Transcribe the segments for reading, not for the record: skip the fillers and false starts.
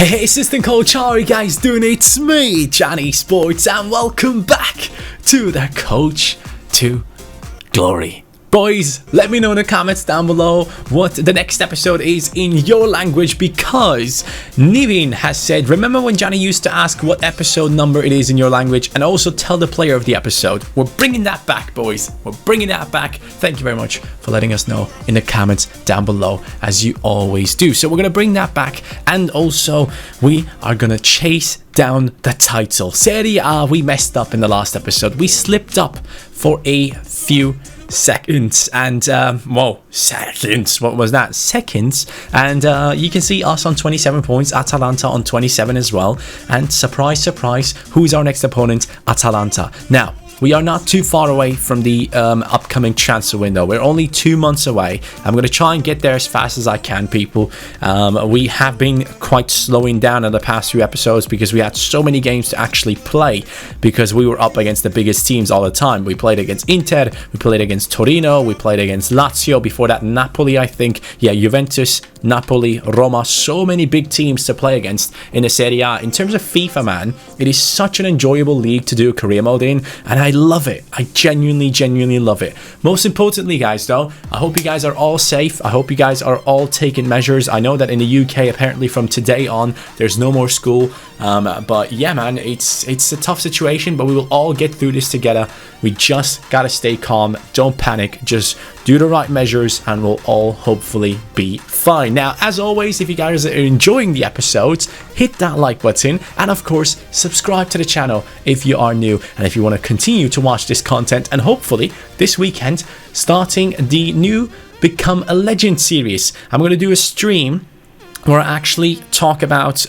Hey, assistant coach, how are you guys doing? It's me, CaniSports, and welcome back to the Coach to Glory. Boys, let me know in the comments down below what the next episode is in your language, because Nivin has said, remember when Johnny used to ask what episode number it is in your language, and also tell the player of the episode. We're bringing that back, boys. We're bringing that back. Thank you very much for letting us know in the comments down below, as you always do. So we're going to bring that back, and also we are going to chase down the title. Serie A, we messed up in the last episode. We slipped up for a few seconds, and seconds, what was that? Seconds. And you can see us on 27 points, Atalanta on 27 as well, and surprise surprise, who's our next opponent? Atalanta. Now we are not too far away from the upcoming transfer window. We're only 2 months away. I'm going to try and get there as fast as I can, people. We have been quite slowing down in the past few episodes because we had so many games to actually play, because we were up against the biggest teams all the time. We played against Inter, we played against Torino, we played against Lazio, before that Napoli, I think. Yeah, Juventus, Napoli, Roma, so many big teams to play against in the Serie A. In terms of FIFA, man, it is such an enjoyable league to do a career mode in, and I love it. I genuinely love it. Most importantly, guys, though, I hope you guys are all safe. I hope you guys are all taking measures. I know that in the UK, apparently from today on, there's no more school. But yeah, man, it's a tough situation, but we will all get through this together. We just gotta stay calm. Don't panic. Just do the right measures, and we'll all hopefully be fine. Now, as always, if you guys are enjoying the episodes, hit that like button, and of course, subscribe to the channel if you are new, and if you want to continue to watch this content, and hopefully this weekend starting the new Become a Legend series. I'm going to do a stream where I actually talk about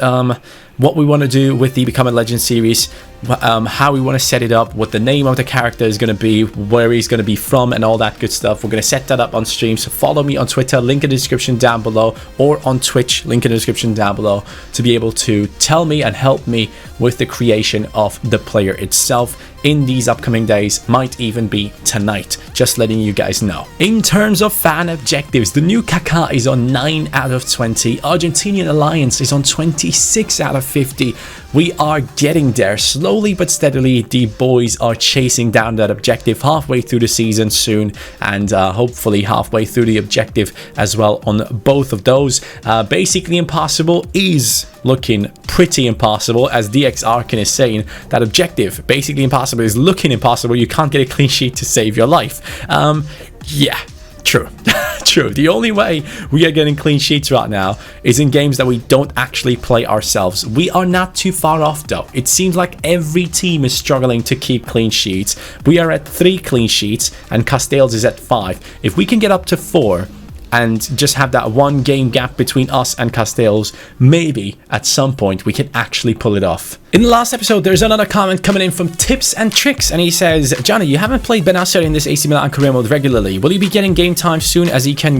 what we want to do with the Become a Legend series, how we want to set it up, what the name of the character is going to be, where he's going to be from, and all that good stuff. We're going to set that up on stream, so follow me on Twitter, link in the description down below, or on Twitch, link in the description down below, to be able to tell me and help me with the creation of the player itself in these upcoming days. Might even be tonight, just letting you guys know. In terms of fan objectives, the new Kaká is on 9 out of 20, Argentinian Alliance is on 26 out of 50. We are getting there slowly but steadily. The boys are chasing down that objective halfway through the season soon, and hopefully halfway through the objective as well on both of those. Basically impossible is looking pretty impossible, as DX Arkin is saying. That objective, basically impossible, is looking impossible. You can't get a clean sheet to save your life. Yeah, true. True. The only way we are getting clean sheets right now is in games that we don't actually play ourselves. We are not too far off, though. It seems like every team is struggling to keep clean sheets. We are at 3 clean sheets, and Castells is at 5. If we can get up to 4 and just have that 1 game gap between us and Castells, maybe at some point we can actually pull it off. In the last episode, there's another comment coming in from Tips and Tricks, and he says, Johnny, you haven't played Benacer in this AC Milan career mode regularly. Will he be getting game time soon, as he can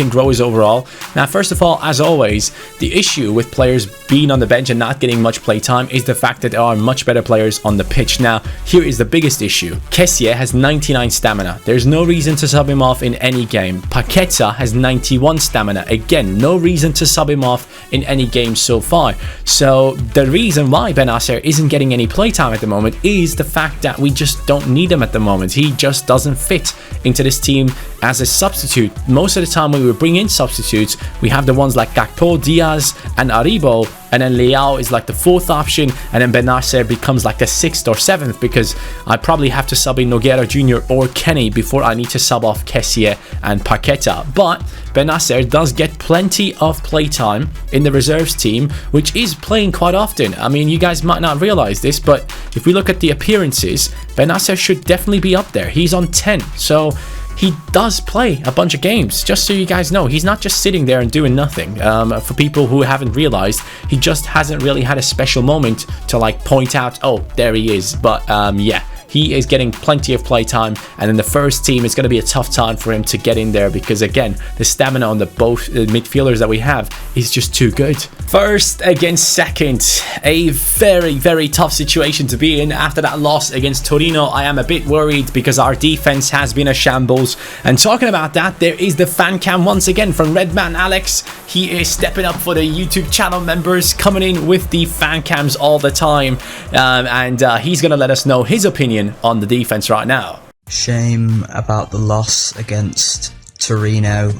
grow his overall? Now, first of all, as always, the issue with players being on the bench and not getting much play time is the fact that there are much better players on the pitch. Now, here is the biggest issue. Kessie has 99 stamina. There's no reason to sub him off in any game. Paqueta has 91 stamina. Again, no reason to sub him off in any game so far. So the reason why Benacer isn't getting any playtime at the moment is the fact that we just don't need him at the moment. He just doesn't fit into this team as a substitute. Most of the time when we bring in substitutes, we have the ones like Gakpo, Diaz, and Aribo, and then Leao is like the 4th option, and then Benacer becomes like the 6th or 7th, because I probably have to sub in Nogueira Jr. or Kenny before I need to sub off Kessie and Paqueta. But Benacer does get plenty of playtime in the reserves team, which is playing quite often. I mean, you guys might not realize this, but if we look at the appearances, Benacer should definitely be up there. He's on 10, so he does play a bunch of games, just so you guys know. He's not just sitting there and doing nothing. For people who haven't realized, he just hasn't really had a special moment to like point out, oh, there he is. But yeah, he is getting plenty of play time, and in the first team it's going to be a tough time for him to get in there because again, the stamina on the both midfielders that we have is just too good. First against second, a very tough situation to be in after that loss against Torino. I am a bit worried because our defense has been a shambles, and talking about that, there is the fan cam once again from Redman Alex. He is stepping up for the YouTube channel members, coming in with the fan cams all the time, and he's gonna let us know his opinion on the defense right now. Shame about the loss against Torino.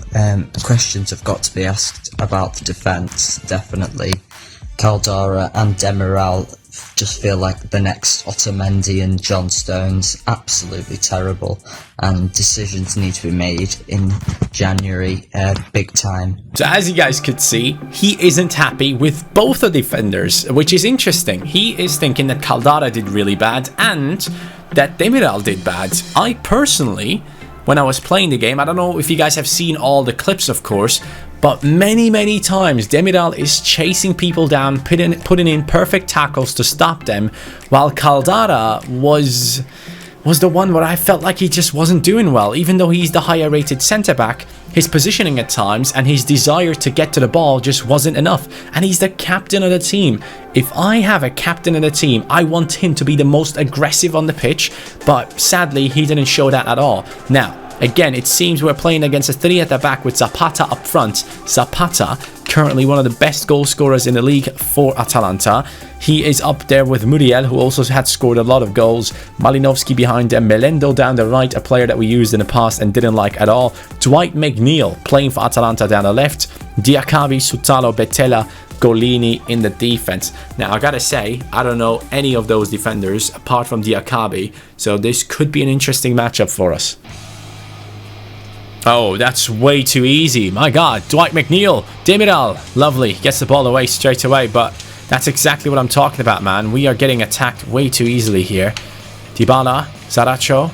Questions have got to be asked about the defence, definitely. Caldara and Demiral just feel like the next Otamendi and John Stones. Absolutely terrible, and decisions need to be made in January, big time. So as you guys could see, he isn't happy with both the defenders, which is interesting. He is thinking that Caldara did really bad and that Demiral did bad. I personally, when I was playing the game, I don't know if you guys have seen all the clips, of course, but many times Demiral is chasing people down, putting in perfect tackles to stop them, while Caldara was the one where I felt like he just wasn't doing well. Even though he's the higher rated centre back, his positioning at times and his desire to get to the ball just wasn't enough, and he's the captain of the team. If I have a captain of the team, I want him to be the most aggressive on the pitch, but sadly he didn't show that at all. Now again, it seems we're playing against a 3 at the back with Zapata up front. Zapata, currently one of the best goal scorers in the league for Atalanta. He is up there with Muriel, who also had scored a lot of goals. Malinovsky behind them. Melendo down the right, a player that we used in the past and didn't like at all. Dwight McNeil playing for Atalanta down the left. Diakabi, Sutalo, Betella, Golini in the defense. Now I gotta say, I don't know any of those defenders apart from Diakabi, so this could be an interesting matchup for us. Oh, that's way too easy. My God, Dwight McNeil, Demiral, lovely, gets the ball away straight away, but that's exactly what I'm talking about, man. We are getting attacked way too easily here. Dybala, Saracho,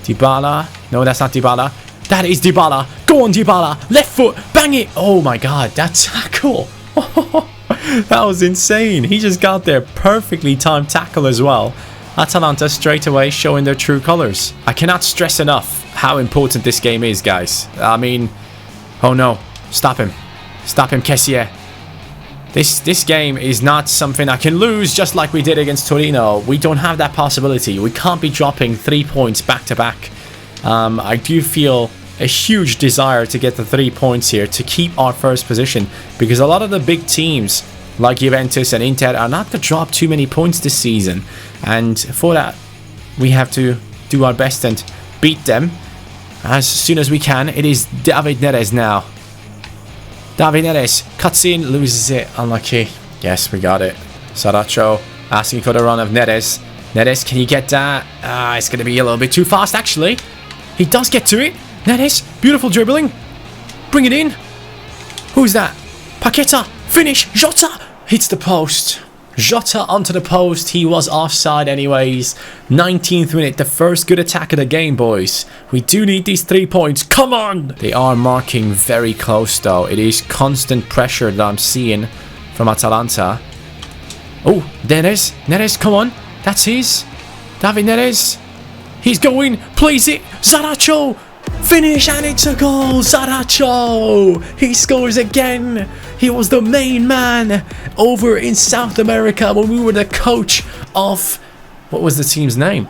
Dybala, no, that's not Dybala. That is Dybala. Go on, Dybala, left foot, bang it. Oh my God, that tackle. That was insane. He just got there, perfectly timed tackle as well. Atalanta straight away showing their true colors. I cannot stress enough how important this game is, guys. I mean, oh no, stop him, Kessier. This game is not something I can lose just like we did against Torino. We don't have that possibility. We can't be dropping 3 points back to back. I do feel a huge desire to get the 3 points here to keep our first position, because a lot of the big teams like Juventus and Inter are not going to drop too many points this season, and for that we have to do our best and beat them as soon as we can. It is David Neres now. David Neres cuts in, loses it, unlucky. Yes, we got it. Saracho asking for the run of Neres. Neres, can you get that? It's going to be a little bit too fast actually. He does get to it. Neres, beautiful dribbling. Bring it in. Who's that? Paqueta, finish, Jota hits the post. Jota onto the post. He was offside anyways. 19th minute, the first good attack of the game, boys. We do need these 3 points. Come on! They are marking very close though. It is constant pressure that I'm seeing from Atalanta. Oh, Neres, come on. That's his. David Neres. He's going, plays it. Saracho. Finish, and it's a goal. Saracho, he scores again. He was the main man over in South America when we were the coach of, what was the team's name?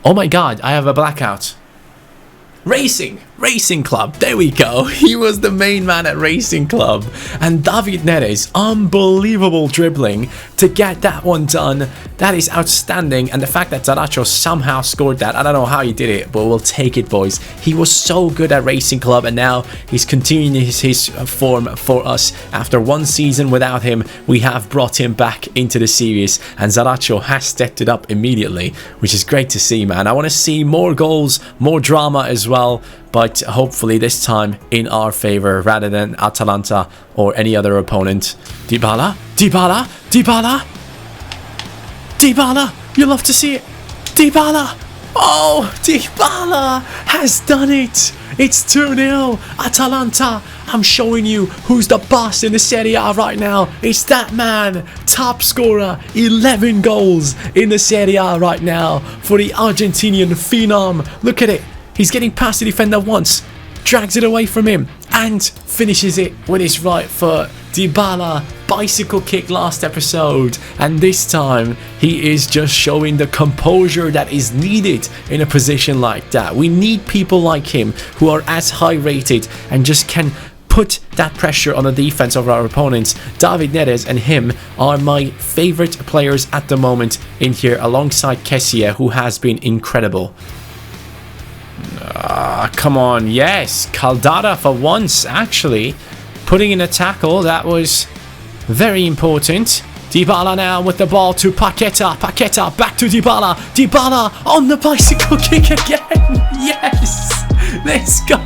Oh my God, I have a blackout. Racing Club, there we go. He was the main man at Racing Club. And David Neres, unbelievable dribbling to get that one done. That is outstanding. And the fact that Saracho somehow scored that, I don't know how he did it, but we'll take it, boys. He was so good at Racing Club, and now he's continuing his form for us. After one season without him, we have brought him back into the series, and Saracho has stepped it up immediately, which is great to see, man. I want to see more goals, more drama as well, but hopefully this time in our favor rather than Atalanta or any other opponent. Dybala, you love to see it. Dybala, Oh, Dybala has done it. It's 2-0. Atalanta. I'm showing you who's the boss in the Serie A right now. It's that man, top scorer, 11 goals in the Serie A right now for the Argentinian phenom. Look at it. He's getting past the defender once, drags it away from him, and finishes it with his right foot. Dybala, bicycle kick last episode, and this time he is just showing the composure that is needed in a position like that. We need people like him who are as high rated and just can put that pressure on the defense of our opponents. David Neres and him are my favorite players at the moment in here, alongside Kessie, who has been incredible. Come on, yes, Caldara for once, actually putting in a tackle. That was very important. Dybala now with the ball to Paqueta. Paqueta back to Dybala. Dybala on the bicycle kick again. Yes, let's go.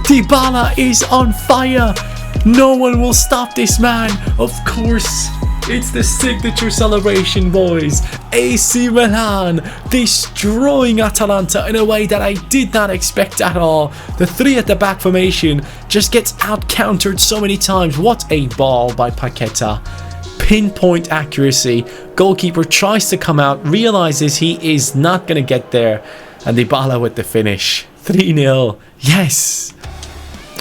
Dybala is on fire. No one will stop this man. Of course, it's the signature celebration, boys. AC Milan destroying Atalanta in a way that I did not expect at all. The three at the back formation just gets out-countered so many times. What a ball by Paqueta. Pinpoint accuracy. Goalkeeper tries to come out, realizes he is not going to get there, and Dybala with the finish. 3-0. Yes.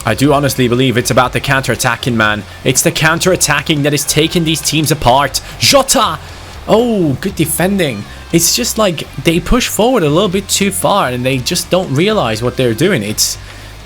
I do honestly believe it's about the counter-attacking, man. It's the counter-attacking that is taking these teams apart. Jota! Oh, good defending. It's just like they push forward a little bit too far and they just don't realize what they're doing. It's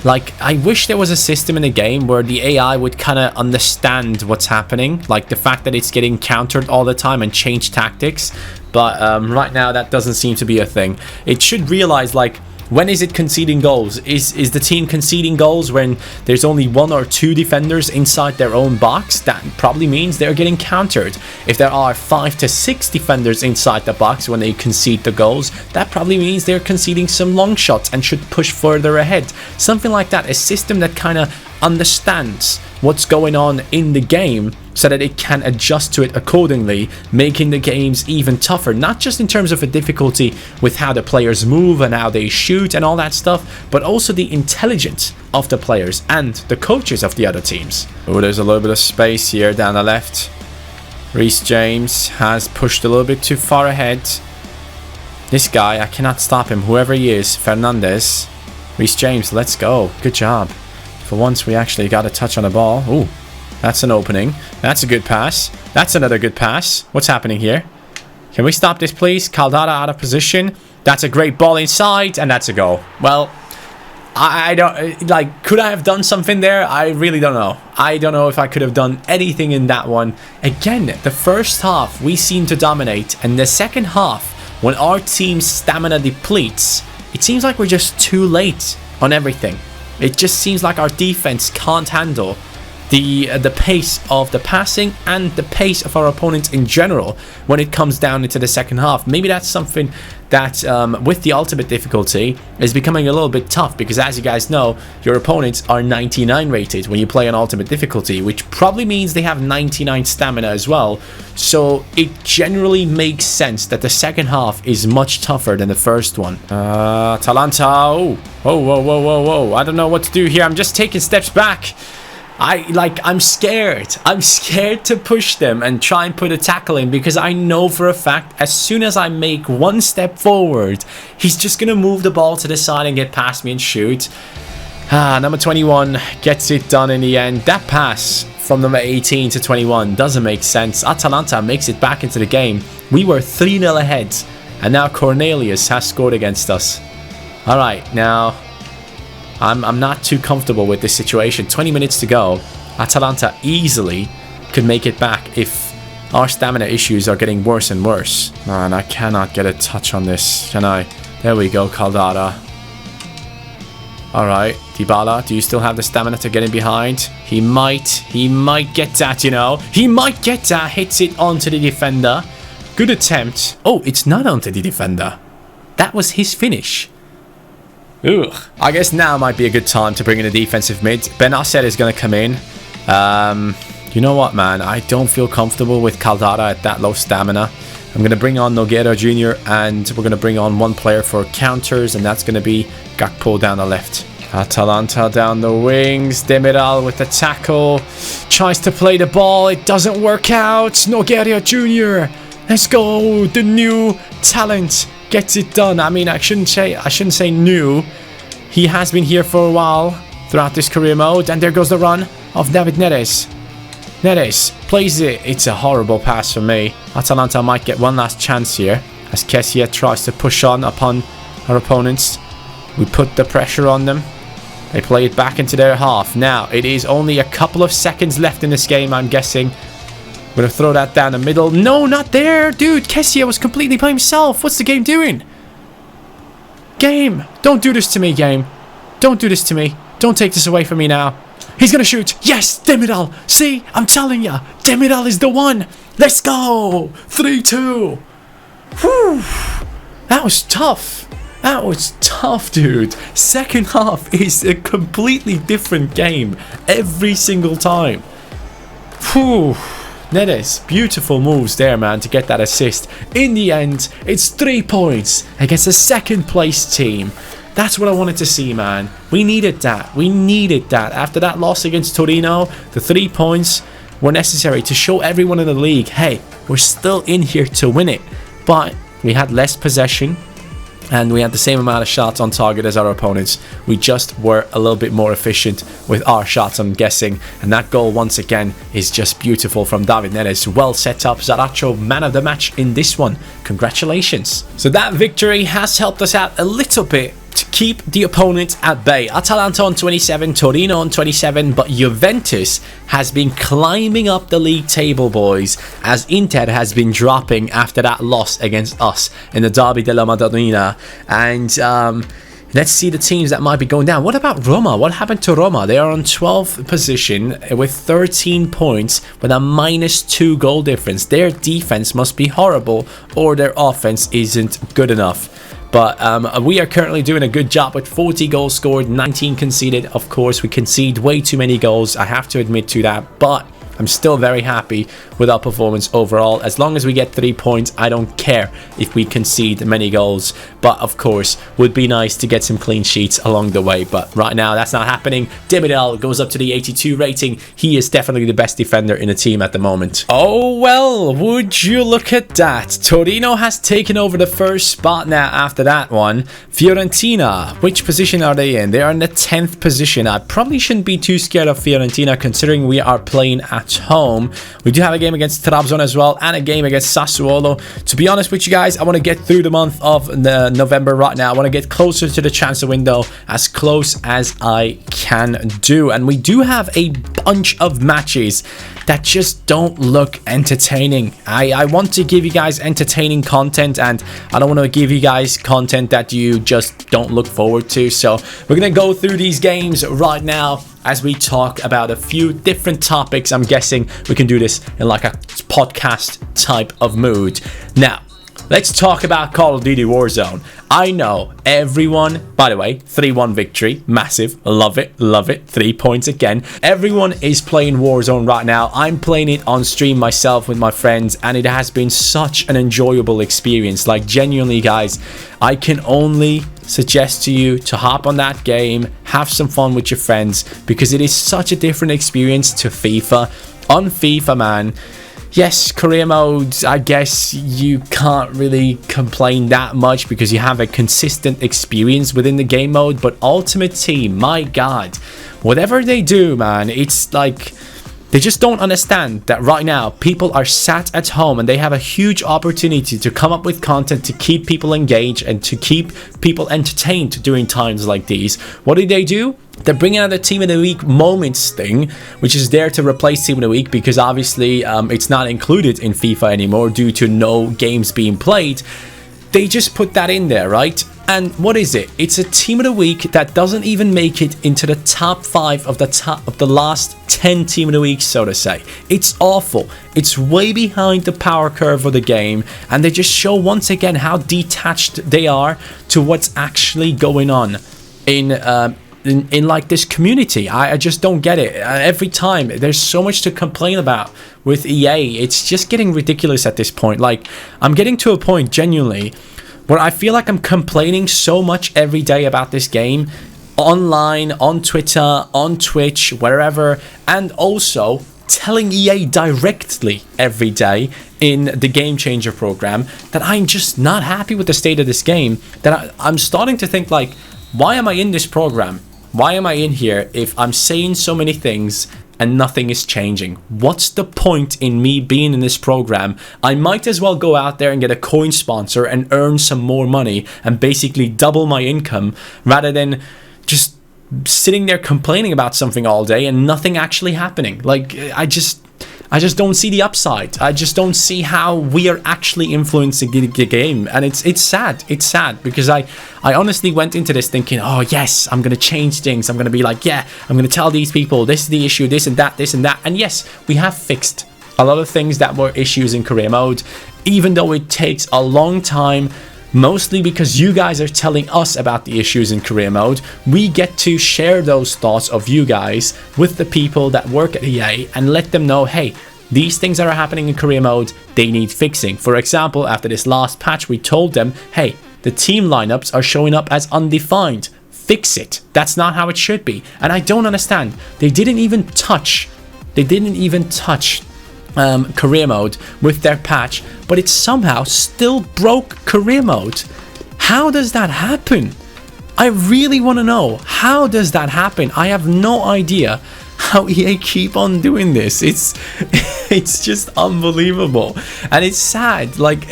like, I wish there was a system in the game where the AI would kind of understand what's happening. Like the fact that it's getting countered all the time and change tactics. But right now, that doesn't seem to be a thing. It should realize, like, when is it conceding goals? Is the team conceding goals when there's only 1 or 2 defenders inside their own box? That probably means they're getting countered. If there are 5 to 6 defenders inside the box when they concede the goals, that probably means they're conceding some long shots and should push further ahead. Something like that. A system that kind of understands what's going on in the game so that it can adjust to it accordingly, making the games even tougher, not just in terms of a difficulty with how the players move and how they shoot and all that stuff, but also the intelligence of the players and the coaches of the other teams. Oh, there's a little bit of space here down the left. Reece James has pushed a little bit too far ahead. This guy, I cannot stop him, whoever he is. Fernandez. Reece James, let's go. Good job. For once, we actually got a touch on the ball. Ooh, that's an opening. That's a good pass. That's another good pass. What's happening here? Can we stop this, please? Caldara out of position. That's a great ball inside, and that's a goal. Well, I don't... Like, could I have done something there? I really don't know. I don't know if I could have done anything in that one. Again, the first half, we seem to dominate. And the second half, when our team's stamina depletes, it seems like we're just too late on everything. It just seems like our defense can't handle the pace of the passing and the pace of our opponents in general when it comes down into the second half. Maybe that's something that with the ultimate difficulty is becoming a little bit tough, because as you guys know, your opponents are 99 rated when you play on ultimate difficulty, which probably means they have 99 stamina as well. So it generally makes sense that the second half is much tougher than the first one. Atalanta. Oh, whoa, whoa, whoa, whoa, whoa. I don't know what to do here. I'm just taking steps back. I'm scared. I'm scared to push them and try and put a tackle in, because I know for a fact as soon as I make one step forward, he's just going to move the ball to the side and get past me and shoot. Number 21 gets it done in the end. That pass from number 18 to 21 doesn't make sense. Atalanta makes it back into the game. We were 3-0 ahead, and now Cornelius has scored against us. All right, now... I'm not too comfortable with this situation. 20 minutes to go. Atalanta easily could make it back if our stamina issues are getting worse and worse. Man, I cannot get a touch on this, can I? There we go, Caldara. Alright, Dybala, do you still have the stamina to get in behind? He might get that, you know. He might get that. Hits it onto the defender. Good attempt. Oh, it's not onto the defender. That was his finish. Ugh. I guess now might be a good time to bring in a defensive mid. Benasser is going to come in. You know what, man? I don't feel comfortable with Caldara at that low stamina. I'm going to bring on Nogueira Jr. and we're going to bring on one player for counters, and that's going to be Gakpo down the left. Atalanta down the wings. Demiral with the tackle. Tries to play the ball. It doesn't work out. Nogueira Jr. Let's go. The new talent gets it done. I mean, I shouldn't say new. He has been here for a while throughout this career mode. And there goes the run of David Neres. Neres plays it. It's a horrible pass for me. Atalanta might get one last chance here as Kessie tries to push on upon our opponents. We put the pressure on them. They play it back into their half. Now, it is only a couple of seconds left in this game, I'm guessing. I'm going to throw that down the middle. No, not there. Dude, Kessie was completely by himself. What's the game doing? Game. Don't do this to me, game. Don't do this to me. Don't take this away from me now. He's going to shoot. Yes, Demiral. See, I'm telling you. Demiral is the one. Let's go. 3-2. Whew. That was tough. That was tough, dude. Second half is a completely different game every single time. Whew. Neres, beautiful moves there, man, to get that assist. In the end, it's 3 points against a second place team. That's what I wanted to see, man. We needed that. We needed that. After that loss against Torino, the 3 points were necessary to show everyone in the league, hey, we're still in here to win it. But we had less possession. And we had the same amount of shots on target as our opponents. We just were a little bit more efficient with our shots, I'm guessing. And that goal, once again, is just beautiful from David Neres. Well set up. Zaracho, man of the match in this one. Congratulations. So that victory has helped us out a little bit to keep the opponent at bay. Atalanta on 27, Torino on 27, but Juventus has been climbing up the league table, boys, as Inter has been dropping after that loss against us in the Derby della Madonnina. And let's see the teams that might be going down. What about Roma? What happened to Roma? They are on 12th position with 13 points with a -2 goal difference. Their defense must be horrible or their offense isn't good enough. But we are currently doing a good job with 40 goals scored, 19 conceded. Of course, we concede way too many goals. I have to admit to that. But I'm still very happy with our performance overall. As long as we get 3 points, I don't care if we concede many goals. But of course, would be nice to get some clean sheets along the way. But right now, that's not happening. Demiral goes up to the 82 rating. He is definitely the best defender in the team at the moment. Oh, well, would you look at that. Torino has taken over the first spot now after that one. Fiorentina, which position are they in? They are in the 10th position. I probably shouldn't be too scared of Fiorentina considering we are playing at home. We do have a game against Trabzon as well and a game against Sassuolo. To be honest with you guys, I want to get through the month of November right now. I want to get closer to the transfer window, as close as I can do. And we do have a bunch of matches that just don't look entertaining. I want to give you guys entertaining content, and I don't want to give you guys content that you just don't look forward to. So we're going to go through these games right now as we talk about a few different topics. I'm guessing we can do this in like a podcast type of mood. Now, let's talk about Call of Duty Warzone. I know everyone, by the way, 3-1 victory, massive, love it, 3 points again. Everyone is playing Warzone right now. I'm playing it on stream myself with my friends, and it has been such an enjoyable experience. Like, genuinely, guys, I can only suggest to you to hop on that game, have some fun with your friends, because it is such a different experience to FIFA. On FIFA, man, yes, career mode, I guess you can't really complain that much because you have a consistent experience within the game mode. But Ultimate Team, my god, whatever they do, man, it's like they just don't understand that right now people are sat at home and they have a huge opportunity to come up with content to keep people engaged and to keep people entertained during times like these. What do? They're bringing out the Team of the Week moments thing, which is there to replace Team of the Week because obviously it's not included in FIFA anymore due to no games being played. They just put that in there, right? And what is it? It's a Team of the Week that doesn't even make it into the top 5 of the last 10 Team of the Week, so to say. It's awful. It's way behind the power curve of the game, and they just show once again how detached they are to what's actually going on in in like this community. I just don't get it. Every time there's so much to complain about with EA. It's just getting ridiculous at this point. Like, I'm getting to a point genuinely where I feel like I'm complaining so much every day about this game, online, on Twitter, on Twitch, wherever, and also telling EA directly every day in the Game Changer program that I'm just not happy with the state of this game, that I'm starting to think like, why am I in this program? Why am I in here if I'm saying so many things and nothing is changing? What's the point in me being in this program? I might as well go out there and get a coin sponsor and earn some more money and basically double my income, rather than just sitting there complaining about something all day and nothing actually happening. Like, I just don't see the upside. I just don't see how we are actually influencing the game, and it's sad. It's sad because I honestly went into this thinking, oh yes, I'm gonna change things. I'm gonna be like, yeah, I'm gonna tell these people this is the issue, this and that. And yes, we have fixed a lot of things that were issues in career mode, even though it takes a long time. Mostly because you guys are telling us about the issues in career mode. We get to share those thoughts of you guys with the people that work at EA and let them know, hey, these things that are happening in career mode, they need fixing. For example, after this last patch, we told them, hey, the team lineups are showing up as undefined. Fix it. That's not how it should be. And I don't understand. They didn't even touch career mode with their patch, but it somehow still broke career mode. How does that happen? I really want to know, how does that happen? I have no idea how EA keep on doing this. It's just unbelievable, and it's sad. Like,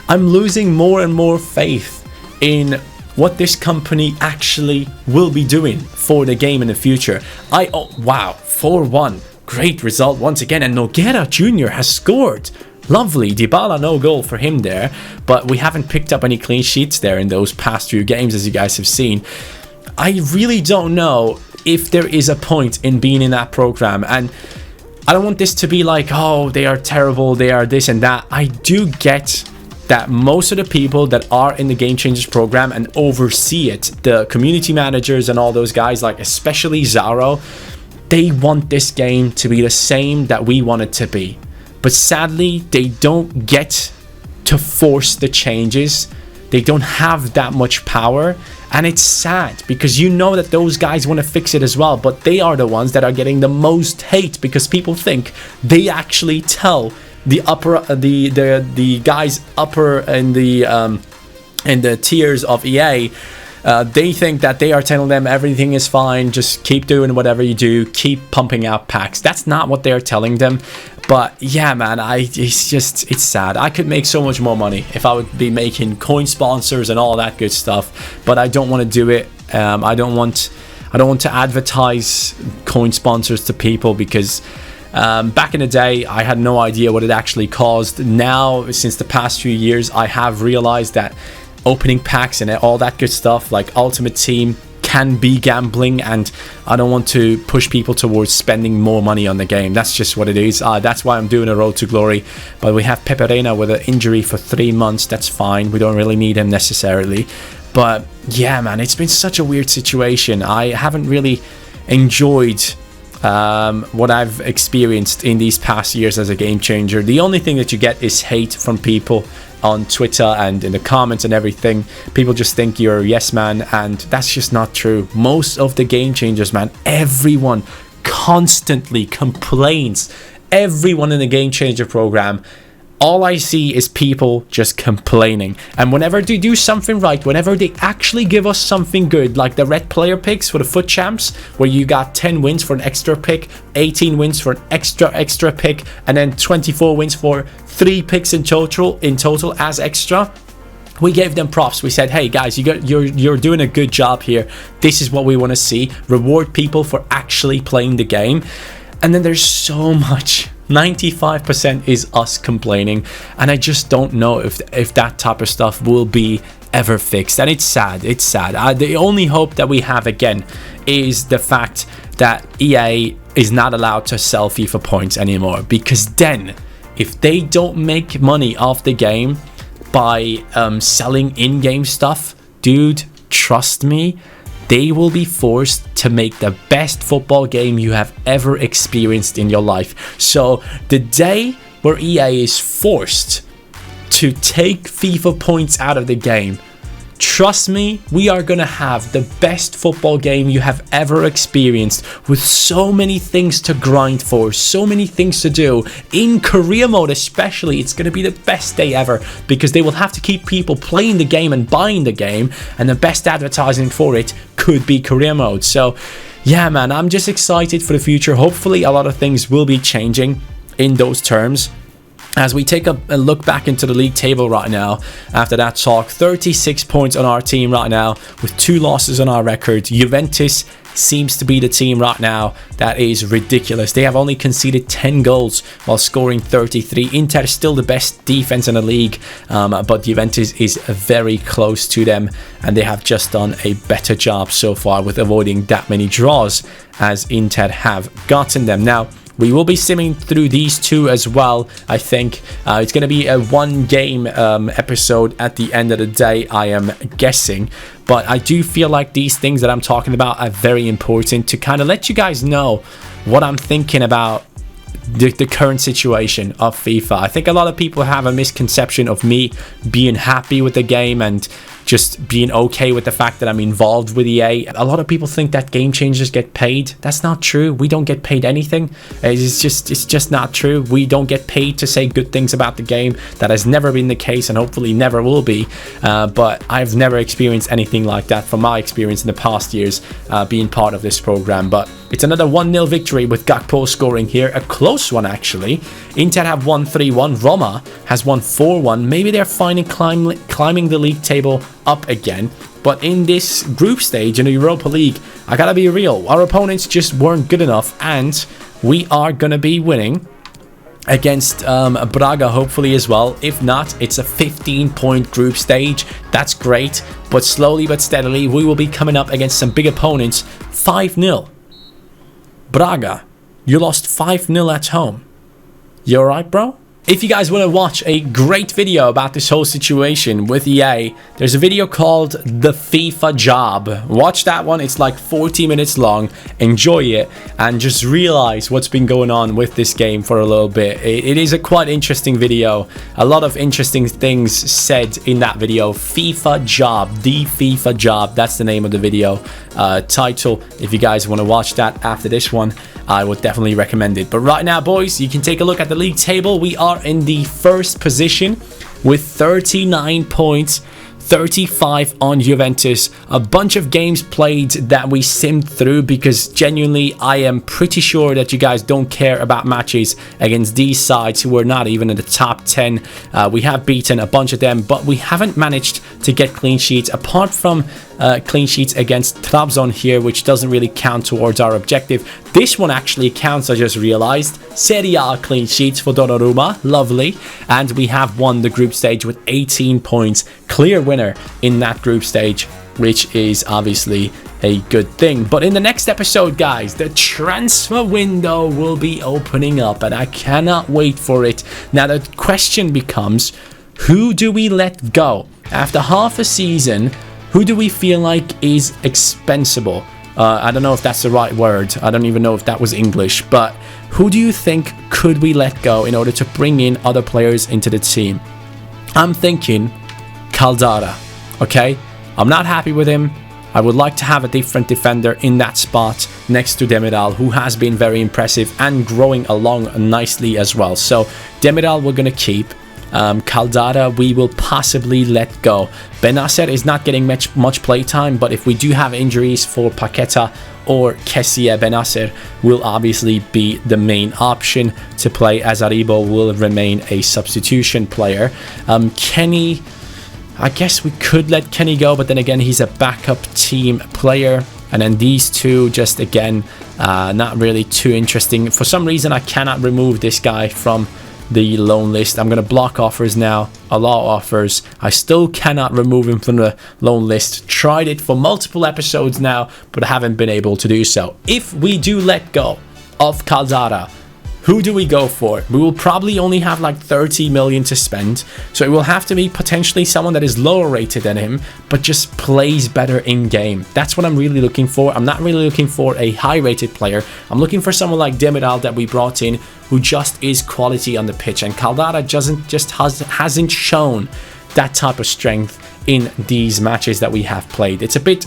I'm losing more and more faith in what this company actually will be doing for the game in the future. Wow, 4-1. Great result once again, and Nogueira Jr. has scored. Lovely. Dybala, no goal for him there, but we haven't picked up any clean sheets there in those past few games, as you guys have seen. I really don't know if there is a point in being in that program, and I don't want this to be like, oh, they are terrible, they are this and that. I do get that most of the people that are in the Game Changers program and oversee it, the community managers and all those guys, like especially Zaro, they want this game to be the same that we want it to be. But sadly, they don't get to force the changes. They don't have that much power. And it's sad because you know that those guys want to fix it as well. But they are the ones that are getting the most hate because people think they actually tell the guys upper in the tiers of EA. They think that they are telling them everything is fine, just keep doing whatever you do, keep pumping out packs. That's not what they're telling them. But yeah, man, it's sad. I could make so much more money if I would be making coin sponsors and all that good stuff, but I don't want to do it. I don't want to advertise coin sponsors to people because back in the day I had no idea what it actually caused. Now, since the past few years, I have realized that opening packs and all that good stuff like Ultimate Team can be gambling, and I don't want to push people towards spending more money on the game. That's just what it is. That's why I'm doing a Road to Glory. But we have Pepe Reina with an injury for 3 months. That's fine. We don't really need him necessarily. But yeah, man, it's been such a weird situation. I haven't really enjoyed what I've experienced in these past years as a game changer. The only thing that you get is hate from people on Twitter and in the comments and everything. People just think you're a yes man, and that's just not true. Most of the game changers, man, everyone constantly complains. Everyone in the game changer program, all I see is people just complaining. And whenever they do something right, whenever they actually give us something good, like the red player picks for the foot champs, where you got 10 wins for an extra pick, 18 wins for an extra pick, and then 24 wins for 3 picks in total as extra, we gave them props. We said, hey guys, you're doing a good job here. This is what we want to see. Reward people for actually playing the game. And then there's so much. 95% is us complaining, and I just don't know if that type of stuff will be ever fixed. And it's sad. The only hope that we have again is the fact that EA is not allowed to sell FIFA points anymore, because then if they don't make money off the game by selling in-game stuff, dude, trust me, they will be forced to make the best football game you have ever experienced in your life. So the day where EA is forced to take FIFA points out of the game, trust me, we are gonna have the best football game you have ever experienced, with so many things to grind for, so many things to do. In career mode especially, it's gonna be the best day ever, because they will have to keep people playing the game and buying the game, and the best advertising for it could be career mode. So yeah, man, I'm just excited for the future. Hopefully a lot of things will be changing in those terms. As we take a look back into the league table right now, after that talk, 36 points on our team right now, with 2 losses on our record. Juventus seems to be the team right now that is ridiculous. They have only conceded 10 goals while scoring 33. Inter is still the best defense in the league, but Juventus is very close to them, and they have just done a better job so far with avoiding that many draws as Inter have gotten them. Now, we will be simming through these 2 as well. I think it's going to be a 1-game episode at the end of the day, I am guessing. But I do feel like these things that I'm talking about are very important to kind of let you guys know what I'm thinking about the current situation of FIFA. I think a lot of people have a misconception of me being happy with the game and just being okay with the fact that I'm involved with EA. A lot of people think that game changers get paid. That's not true. We don't get paid anything. It's just not true. We don't get paid to say good things about the game. That has never been the case, and hopefully never will be. But I've never experienced anything like that from my experience in the past years being part of this program. But it's another 1-0 victory with Gakpo scoring here. A close one, actually. Inter have won 3-1. Roma has won 4-1. Maybe they're finally climbing the league table up again. But in this group stage in the Europa League, I gotta be real, our opponents just weren't good enough, and we are gonna be winning against Braga hopefully as well. If not, it's a 15-point group stage. That's great, but slowly but steadily we will be coming up against some big opponents. 5-0. Braga, you lost 5-0 at home. You alright, bro? If you guys want to watch a great video about this whole situation with EA, there's a video called The FIFA Job. Watch that one. It's like 40 minutes long. Enjoy it and just realize what's been going on with this game for a little bit. It is a quite interesting video. A lot of interesting things said in that video. FIFA Job. The FIFA Job. That's the name of the video title. If you guys want to watch that after this one, I would definitely recommend it. But right now, boys, you can take a look at the league table. We are in the first position with 39 points, 35 on Juventus. A bunch of games played that we simmed through because genuinely I am pretty sure that you guys don't care about matches against these sides who are not even in the top 10. We have beaten a bunch of them, but we haven't managed to get clean sheets apart from clean sheets against Trabzon here, which doesn't really count towards our objective. This one actually counts, I just realized. Serie A clean sheets for Donnarumma, lovely. And we have won the group stage with 18 points. Clear winner in that group stage, which is obviously a good thing. But in the next episode, guys, the transfer window will be opening up, and I cannot wait for it. Now the question becomes, who do we let go? After half a season, who do we feel like is expensible? I don't know if that's the right word. I don't even know if that was English. But who do you think could we let go in order to bring in other players into the team? I'm thinking Caldara, okay? I'm not happy with him. I would like to have a different defender in that spot next to Demiral, who has been very impressive and growing along nicely as well. So Demiral we're going to keep. Caldara we will possibly let go. Benacer is not getting much play time, but if we do have injuries for Paqueta or Kessie, Benacer will obviously be the main option to play, as Aribo will remain a substitution player. Kenny, I guess we could let Kenny go, but then again he's a backup team player. And then these two, just again, not really too interesting. For some reason I cannot remove this guy from the loan list. I'm going to block offers now, allow offers. I still cannot remove him from the loan list. Tried it for multiple episodes now, but I haven't been able to do so. If we do let go of Caldara, who do we go for? We will probably only have like 30 million to spend, so it will have to be potentially someone that is lower rated than him, but just plays better in game. That's what I'm really looking for. I'm not really looking for a high rated player. I'm looking for someone like Demiral that we brought in, who just is quality on the pitch, and Caldara hasn't shown that type of strength in these matches that we have played. It's a bit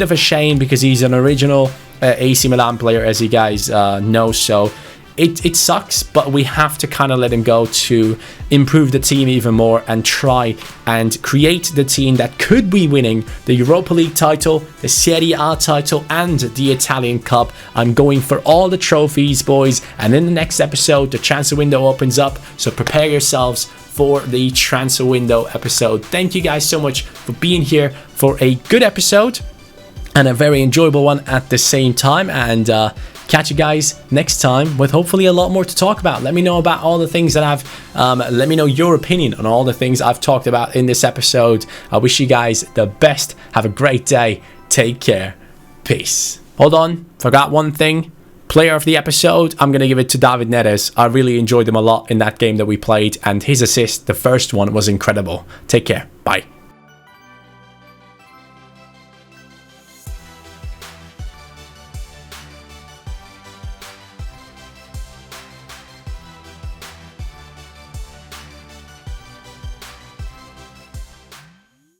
of a shame, because he's an original AC Milan player, as you guys know, so it sucks, but we have to kind of let him go to improve the team even more and try and create the team that could be winning the Europa League title, the Serie A title, and the Italian Cup. I'm going for all the trophies, boys, and in the next episode the transfer window opens up, so prepare yourselves for the transfer window episode. Thank you guys so much for being here for a good episode and a very enjoyable one at the same time, and catch you guys next time with hopefully a lot more to talk about. Let me know about all the things that let me know your opinion on all the things I've talked about in this episode. I wish you guys the best. Have a great day. Take care. Peace. Hold on, forgot one thing. Player of the episode, I'm going to give it to David Neres. I really enjoyed him a lot in that game that we played, and his assist, the first one, was incredible. Take care. Bye.